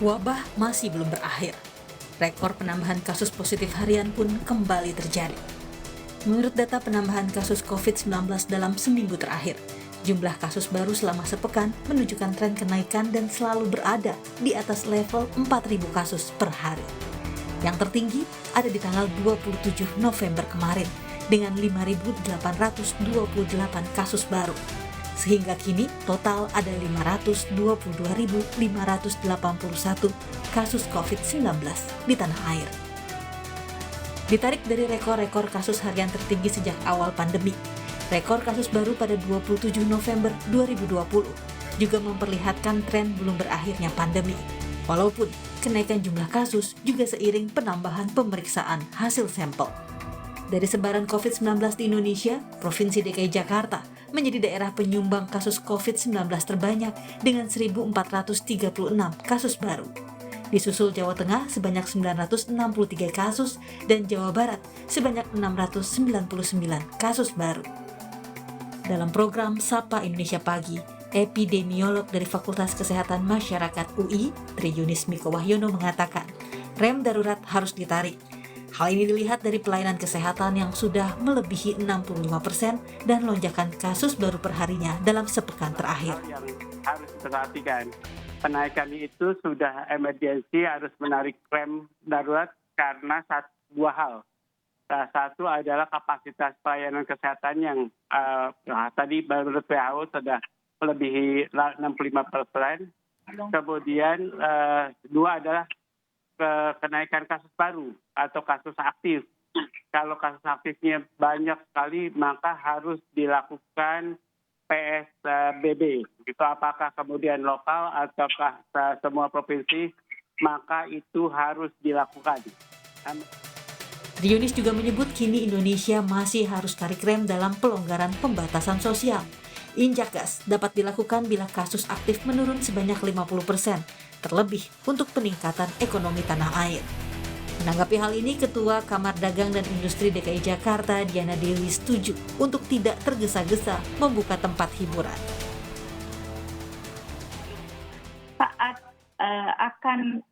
Wabah masih belum berakhir. Rekor penambahan kasus positif harian pun kembali terjadi. Menurut data penambahan kasus COVID-19 dalam seminggu terakhir, jumlah kasus baru selama sepekan menunjukkan tren kenaikan dan selalu berada di atas level 4.000 kasus per hari. Yang tertinggi ada di tanggal 27 November kemarin dengan 5.828 kasus baru. Sehingga kini total ada 522.581 kasus COVID-19 di tanah air. Ditarik dari rekor-rekor kasus harian tertinggi sejak awal pandemi, rekor kasus baru pada 27 November 2020 juga memperlihatkan tren belum berakhirnya pandemi. Walaupun kenaikan jumlah kasus juga seiring penambahan pemeriksaan hasil sampel. Dari sebaran COVID-19 di Indonesia, Provinsi DKI Jakarta menjadi daerah penyumbang kasus COVID-19 terbanyak dengan 1.436 kasus baru. Disusul Jawa Tengah sebanyak 963 kasus dan Jawa Barat sebanyak 699 kasus baru. Dalam program Sapa Indonesia Pagi, epidemiolog dari Fakultas Kesehatan Masyarakat UI, Triyunis Miko Wahyono mengatakan, rem darurat harus ditarik. Hal ini dilihat dari pelayanan kesehatan yang sudah melebihi 65% dan lonjakan kasus baru perharinya dalam sepekan terakhir. Yang harus diperhatikan, penaikan itu sudah emergensi, harus menarik rem darurat karena dua hal. Salah satu adalah kapasitas pelayanan kesehatan yang tadi menurut WHO sudah melebihi 65%. Kemudian dua adalah kenaikan kasus baru atau kasus aktif. Kalau kasus aktifnya banyak sekali, maka harus dilakukan PSBB. Itu apakah kemudian lokal ataukah semua provinsi, maka itu harus dilakukan. Triyunis juga menyebut kini Indonesia masih harus tarik rem dalam pelonggaran pembatasan sosial. Injak gas dapat dilakukan bila kasus aktif menurun sebanyak 50%, terlebih untuk peningkatan ekonomi tanah air. Menanggapi hal ini, Ketua Kamar Dagang dan Industri DKI Jakarta, Diana Dewi, setuju untuk tidak tergesa-gesa membuka tempat hiburan. Saat akan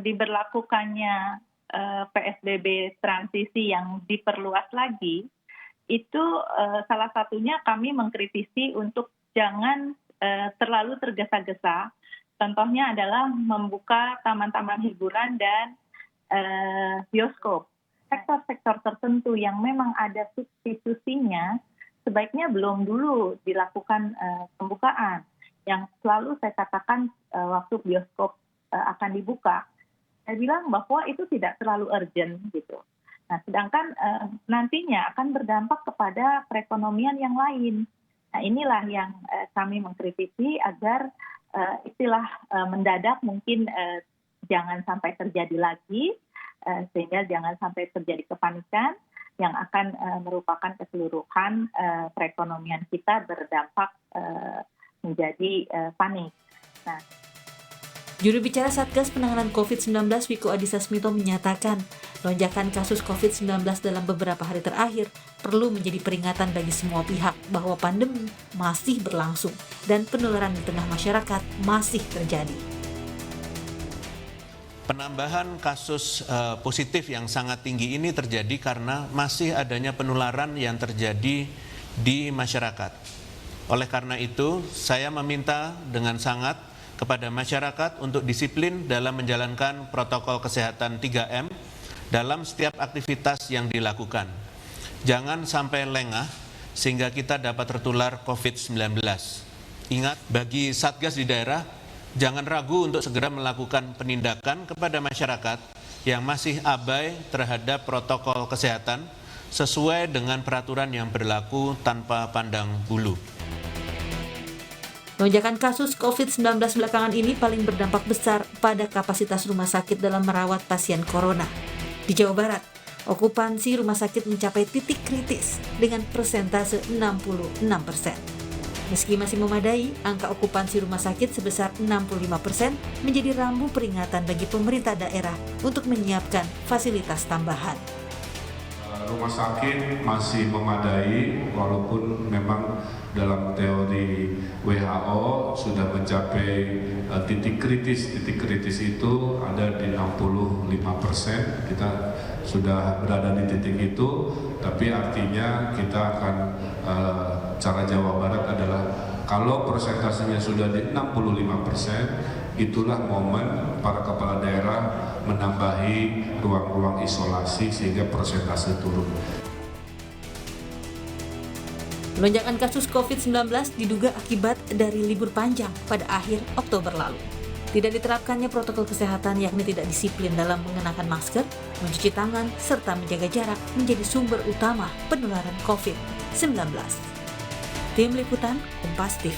diberlakukannya PSBB transisi yang diperluas lagi, itu salah satunya kami mengkritisi untuk jangan terlalu tergesa-gesa. Contohnya adalah membuka taman-taman hiburan dan bioskop. Sektor-sektor tertentu yang memang ada substitusinya, sebaiknya belum dulu dilakukan pembukaan. Yang selalu saya katakan waktu bioskop akan dibuka, saya bilang bahwa itu tidak terlalu urgent gitu. Nah, sedangkan nantinya akan berdampak kepada perekonomian yang lain. Nah, inilah yang kami mengkritisi agar istilah mendadak mungkin jangan sampai terjadi lagi, sehingga jangan sampai terjadi kepanikan yang akan merupakan keseluruhan perekonomian kita berdampak menjadi panik. Nah, Juru bicara Satgas Penanganan COVID-19 Wiku Adhisa Smito menyatakan, lonjakan kasus COVID-19 dalam beberapa hari terakhir perlu menjadi peringatan bagi semua pihak bahwa pandemi masih berlangsung dan penularan di tengah masyarakat masih terjadi. Penambahan kasus positif yang sangat tinggi ini terjadi karena masih adanya penularan yang terjadi di masyarakat. Oleh karena itu, saya meminta dengan sangat kepada masyarakat untuk disiplin dalam menjalankan protokol kesehatan 3M dalam setiap aktivitas yang dilakukan. Jangan sampai lengah sehingga kita dapat tertular COVID-19. Ingat, bagi Satgas di daerah, jangan ragu untuk segera melakukan penindakan kepada masyarakat yang masih abai terhadap protokol kesehatan sesuai dengan peraturan yang berlaku tanpa pandang bulu. Lonjakan kasus COVID-19 belakangan ini paling berdampak besar pada kapasitas rumah sakit dalam merawat pasien corona. Di Jawa Barat, okupansi rumah sakit mencapai titik kritis dengan persentase 66%. Meski masih memadai, angka okupansi rumah sakit sebesar 65% menjadi rambu peringatan bagi pemerintah daerah untuk menyiapkan fasilitas tambahan. Rumah sakit masih memadai, walaupun memang dalam teori WHO sudah mencapai titik kritis. Titik kritis itu ada di 65%. Kita sudah berada di titik itu, tapi artinya kita akan cara Jawa Barat adalah kalau persentasenya sudah di 65%, itulah momen para kepala daerah menambahi ruang-ruang isolasi sehingga persentase turun. Lonjakan kasus COVID-19 diduga akibat dari libur panjang pada akhir Oktober lalu. Tidak diterapkannya protokol kesehatan yakni tidak disiplin dalam mengenakan masker, mencuci tangan, serta menjaga jarak menjadi sumber utama penularan COVID-19. Tim Liputan Kompas TV.